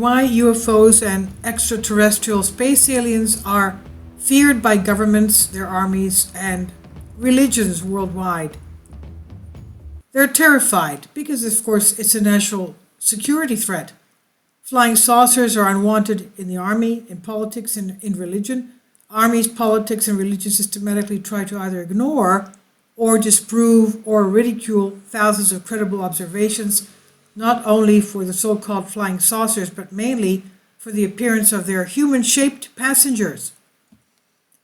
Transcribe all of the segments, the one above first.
why UFOs and extraterrestrial space aliens are feared by governments, their armies, and religions worldwide. They're terrified because, of course, it's a national security threat. Flying saucers are unwanted in the army, in politics, and in religion. Armies, politics, and religion systematically try to either ignore or disprove or ridicule thousands of credible observations, not only for the so-called flying saucers, but mainly for the appearance of their human-shaped passengers.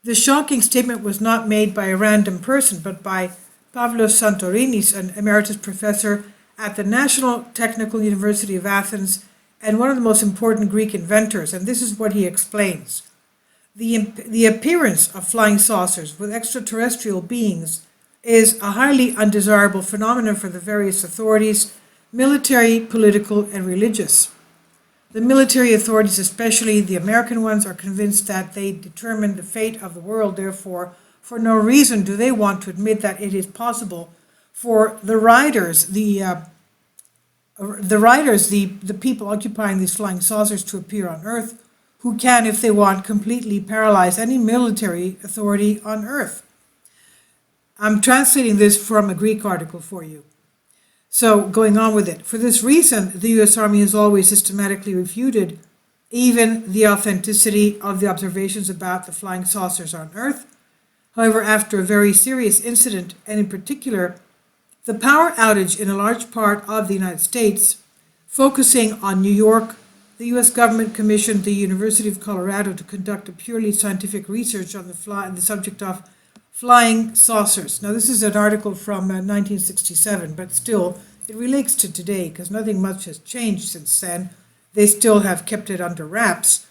This shocking statement was not made by a random person, but by Pavlos Santorinis, an emeritus professor at the National Technical University of Athens and one of the most important Greek inventors, and this is what he explains. The appearance of flying saucers with extraterrestrial beings is a highly undesirable phenomenon for the various authorities, military, political, and religious. The military authorities, especially the American ones, are convinced that they determine the fate of the world. Therefore, for no reason do they want to admit that it is possible for the riders, the people occupying these flying saucers, to appear on Earth, who can, if they want, completely paralyze any military authority on Earth. I'm translating this from a Greek article for you. So, going on with it. For this reason, the U.S. Army has always systematically refuted even the authenticity of the observations about the flying saucers on Earth. However, after a very serious incident, and in particular, the power outage in a large part of the United States, focusing on New York, the U.S. government commissioned the University of Colorado to conduct a purely scientific research on the subject of flying saucers. Now, this is an article from 1967, but still, it relates to today because nothing much has changed since then. They still have kept it under wraps.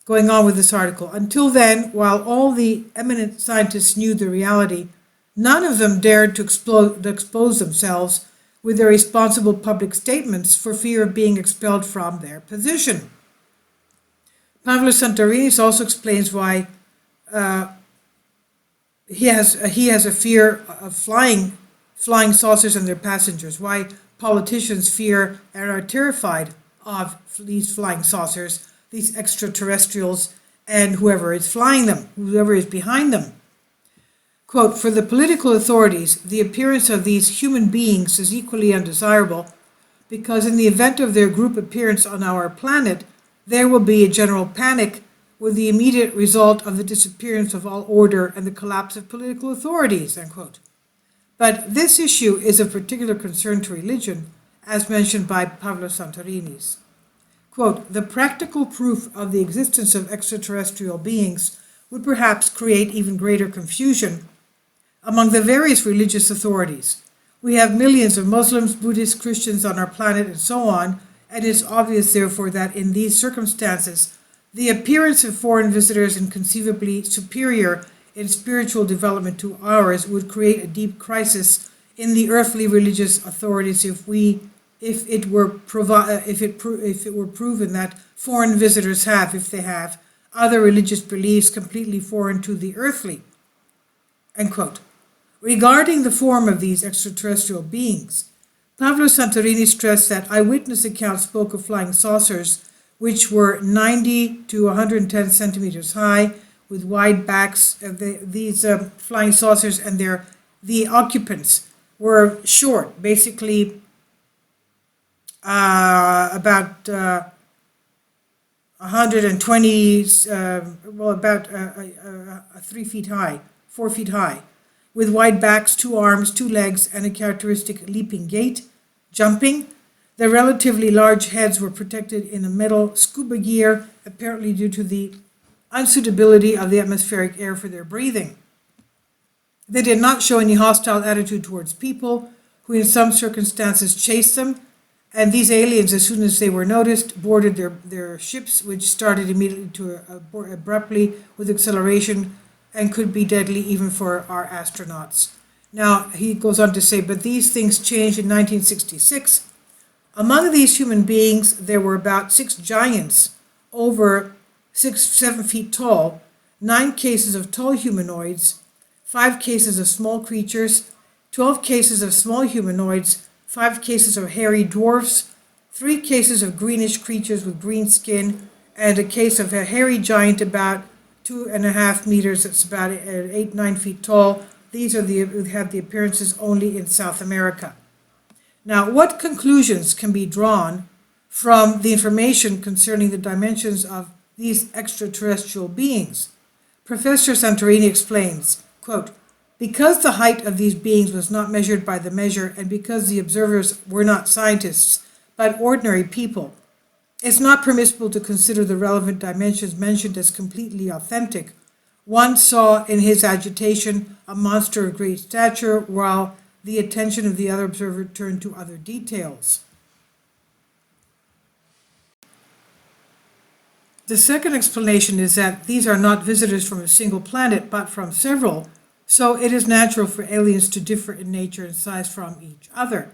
Going on with this article. Until then, while all the eminent scientists knew the reality, none of them dared to expose themselves with their responsible public statements for fear of being expelled from their position. Pavlos Santorinis also explains why he has a fear of flying saucers and their passengers, why politicians fear and are terrified of these flying saucers, these extraterrestrials, and whoever is flying them, whoever is behind them. Quote, for the political authorities, the appearance of these human beings is equally undesirable because in the event of their group appearance on our planet, there will be a general panic with the immediate result of the disappearance of all order and the collapse of political authorities, end quote. But this issue is of particular concern to religion, as mentioned by Pavlos Santorinis. Quote, the practical proof of the existence of extraterrestrial beings would perhaps create even greater confusion among the various religious authorities. We have millions of Muslims, Buddhists, Christians on our planet, and so on, and it's obvious, therefore, that in these circumstances, the appearance of foreign visitors inconceivably superior in spiritual development to ours would create a deep crisis in the earthly religious authorities if it were proven that foreign visitors have other religious beliefs completely foreign to the earthly. End quote. Regarding the form of these extraterrestrial beings, Pavlos Santorini stressed that eyewitness accounts spoke of flying saucers which were 90 to 110 centimeters high, with wide backs. These flying saucers and the occupants were short, basically about 120, about 3 feet high, 4 feet high, with wide backs, 2 arms, 2 legs, and a characteristic leaping gait, jumping. Their relatively large heads were protected in a metal scuba gear, apparently due to the unsuitability of the atmospheric air for their breathing. They did not show any hostile attitude towards people, who in some circumstances chased them, and these aliens, as soon as they were noticed, boarded their ships, which started immediately to abort abruptly with acceleration and could be deadly even for our astronauts. Now, he goes on to say, but these things changed in 1966. Among these human beings, there were about 6 giants, over 7 feet tall, 9 cases of tall humanoids, 5 cases of small creatures, 12 cases of small humanoids, 5 cases of hairy dwarfs, 3 cases of greenish creatures with green skin, and a case of a hairy giant about 2.5 meters, that's about 8-9 feet tall. These have the appearances only in South America. Now, what conclusions can be drawn from the information concerning the dimensions of these extraterrestrial beings? Professor Santorini explains, quote, because the height of these beings was not measured by the measure, and because the observers were not scientists, but ordinary people, it's not permissible to consider the relevant dimensions mentioned as completely authentic. One saw in his agitation a monster of great stature, while the attention of the other observer turned to other details. The second explanation is that these are not visitors from a single planet, but from several, so it is natural for aliens to differ in nature and size from each other.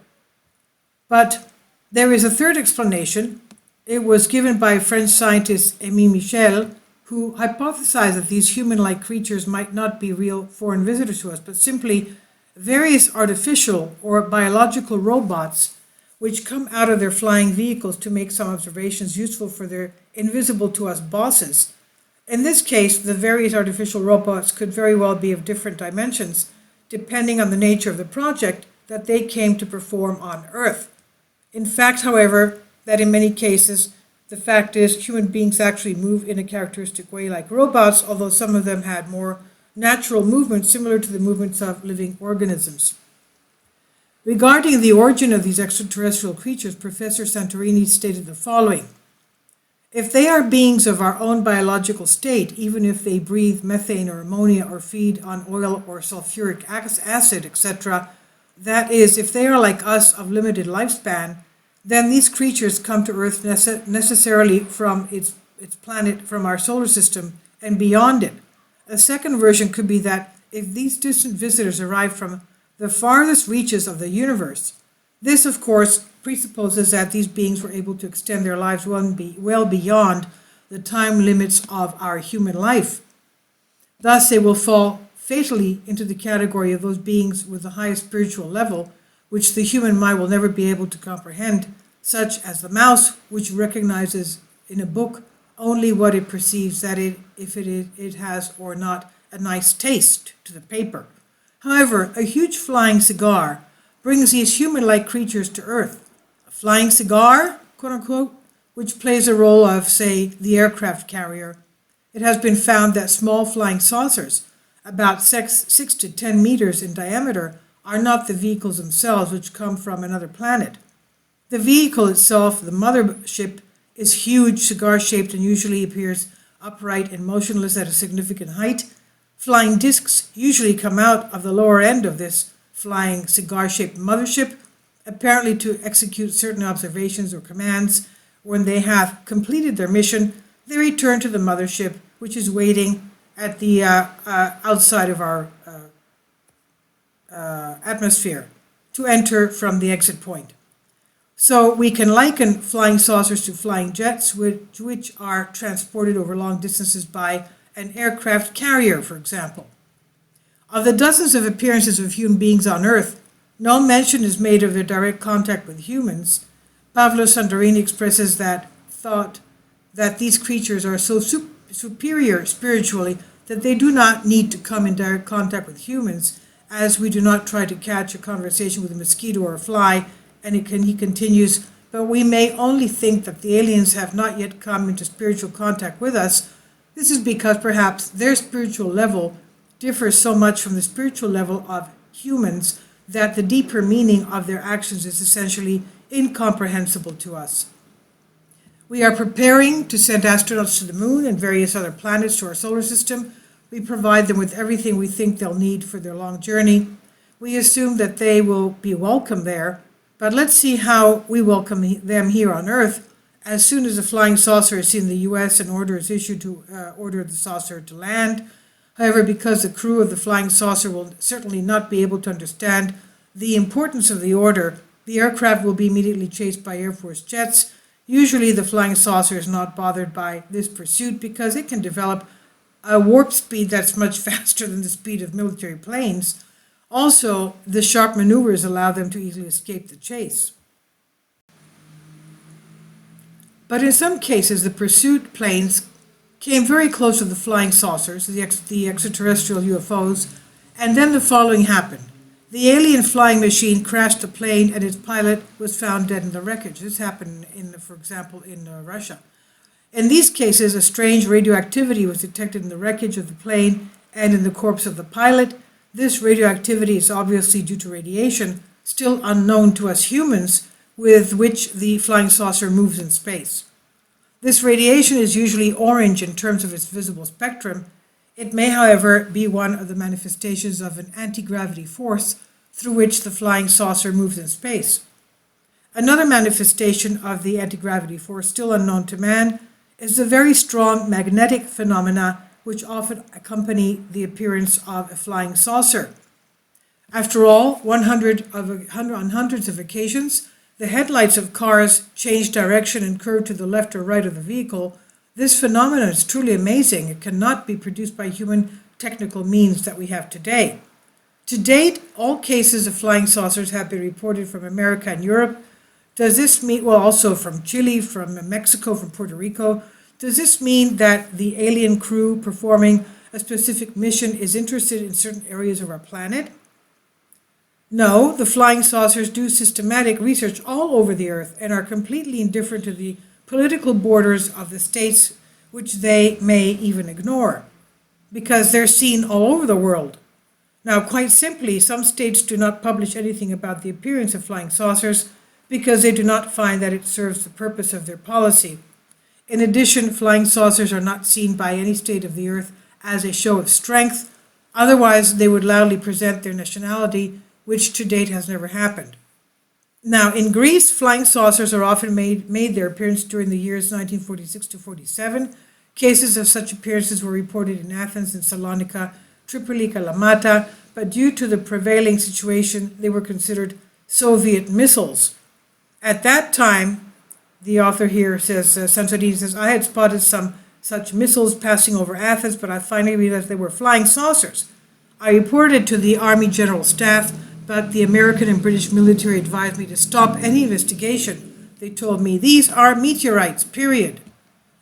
But there is a third explanation. It was given by French scientist Aimé Michel, who hypothesized that these human-like creatures might not be real foreign visitors to us, but simply various artificial or biological robots which come out of their flying vehicles to make some observations useful for their invisible to us bosses. In this case, the various artificial robots could very well be of different dimensions, depending on the nature of the project that they came to perform on Earth. In fact, however, that in many cases, the fact is human beings actually move in a characteristic way like robots, although some of them had more natural movements similar to the movements of living organisms. Regarding the origin of these extraterrestrial creatures, Professor Santorini stated the following. If they are beings of our own biological state, even if they breathe methane or ammonia or feed on oil or sulfuric acid, etc., that is, if they are like us of limited lifespan, then these creatures come to Earth necessarily from its planet, from our solar system, and beyond it. A second version could be that if these distant visitors arrive from the farthest reaches of the universe, this, of course, presupposes that these beings were able to extend their lives well beyond the time limits of our human life. Thus, they will fall fatally into the category of those beings with the highest spiritual level, which the human mind will never be able to comprehend, such as the mouse, which recognizes in a book only what it perceives, that if it has or not a nice taste to the paper. However, a huge flying cigar brings these human-like creatures to Earth. A flying cigar, quote-unquote, which plays a role of, say, the aircraft carrier. It has been found that small flying saucers, about 6 to 10 meters in diameter, are not the vehicles themselves, which come from another planet. The vehicle itself, the mothership, is huge, cigar-shaped, and usually appears upright and motionless at a significant height. Flying discs usually come out of the lower end of this flying cigar-shaped mothership, apparently to execute certain observations or commands. When they have completed their mission, they return to the mothership, which is waiting at the outside of our atmosphere to enter from the exit point. So we can liken flying saucers to flying jets, which are transported over long distances by an aircraft carrier, for example. Of the dozens of appearances of human beings on Earth, no mention is made of their direct contact with humans. Pavlo Santorini expresses that thought that these creatures are so superior spiritually that they do not need to come in direct contact with humans, as we do not try to catch a conversation with a mosquito or a fly, and he continues, but we may only think that the aliens have not yet come into spiritual contact with us. This is because perhaps their spiritual level differs so much from the spiritual level of humans that the deeper meaning of their actions is essentially incomprehensible to us. We are preparing to send astronauts to the moon and various other planets to our solar system. We provide them with everything we think they'll need for their long journey. We assume that they will be welcome there, but let's see how we welcome them here on Earth. As soon as a flying saucer is seen in the U.S., an order is issued to order the saucer to land. However, because the crew of the flying saucer will certainly not be able to understand the importance of the order, the aircraft will be immediately chased by Air Force jets. Usually the flying saucer is not bothered by this pursuit because it can develop a warp speed that's much faster than the speed of military planes. Also, the sharp maneuvers allow them to easily escape the chase. But in some cases, the pursuit planes came very close to the flying saucers, the extraterrestrial UFOs, and then the following happened. The alien flying machine crashed the plane and its pilot was found dead in the wreckage. This happened, for example, in Russia. In these cases, a strange radioactivity was detected in the wreckage of the plane and in the corpse of the pilot. This radioactivity is obviously due to radiation, still unknown to us humans, with which the flying saucer moves in space. This radiation is usually orange in terms of its visible spectrum. It may, however, be one of the manifestations of an anti-gravity force through which the flying saucer moves in space. Another manifestation of the anti-gravity force, still unknown to man, is the very strong magnetic phenomena which often accompany the appearance of a flying saucer. After all, on hundreds of occasions, the headlights of cars change direction and curve to the left or right of the vehicle. This phenomenon is truly amazing. It cannot be produced by human technical means that we have today. To date, all cases of flying saucers have been reported from America and Europe. Does this mean, well, also from Chile, from Mexico, from Puerto Rico? Does this mean that the alien crew performing a specific mission is interested in certain areas of our planet? No, the flying saucers do systematic research all over the earth and are completely indifferent to the political borders of the states, which they may even ignore, because they're seen all over the world. Now, quite simply, some states do not publish anything about the appearance of flying saucers because they do not find that it serves the purpose of their policy. In addition, flying saucers are not seen by any state of the earth as a show of strength. Otherwise, they would loudly present their nationality, which to date has never happened. Now, in Greece, flying saucers are often made their appearance during the years 1946 to 47. Cases of such appearances were reported in Athens and Salonika, Tripoli, Kalamata, but due to the prevailing situation, they were considered Soviet missiles. At that time, the author here says, Santorini says, I had spotted some such missiles passing over Athens, but I finally realized they were flying saucers. I reported to the Army General Staff, but the American and British military advised me to stop any investigation. They told me, these are meteorites, period.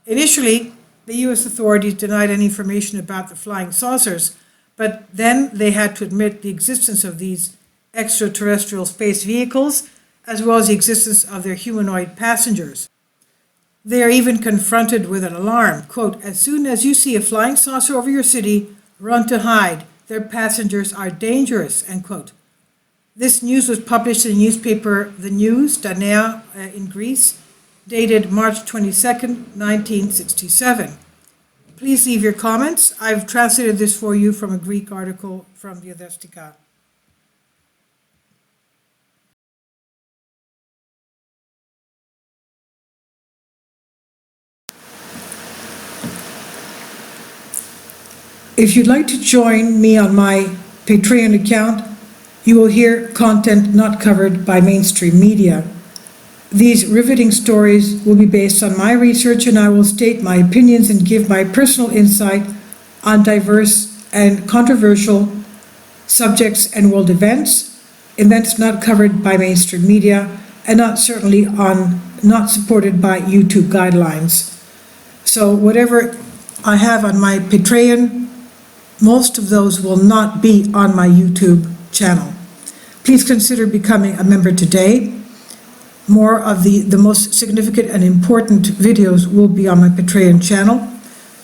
Initially, the U.S. authorities denied any information about the flying saucers, but then they had to admit the existence of these extraterrestrial space vehicles, as well as the existence of their humanoid passengers. They are even confronted with an alarm. Quote, as soon as you see a flying saucer over your city, run to hide. Their passengers are dangerous, end quote. This news was published in the newspaper The News, Danea, in Greece, dated March 22nd, 1967. Please leave your comments. I've translated this for you from a Greek article from Diadrastika. If you'd like to join me on my Patreon account, you will hear content not covered by mainstream media. These riveting stories will be based on my research, and I will state my opinions and give my personal insight on diverse and controversial subjects and world events not covered by mainstream media, and not supported by YouTube guidelines. So whatever I have on my Patreon, most of those will not be on my YouTube channel. Please consider becoming a member today. More of the most significant and important videos will be on my Patreon channel.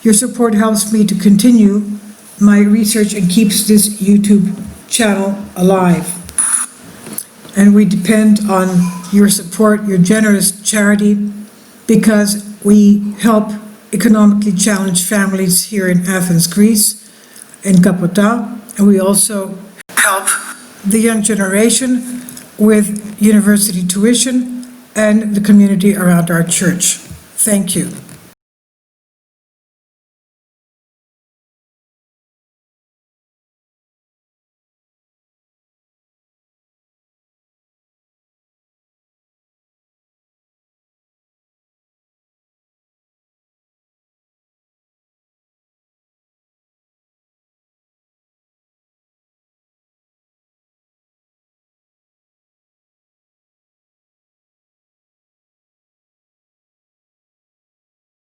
Your support helps me to continue my research and keeps this YouTube channel alive. And we depend on your support, your generous charity, because we help economically challenged families here in Athens, Greece, in Kapota, and we also help the young generation with university tuition and the community around our church. Thank you.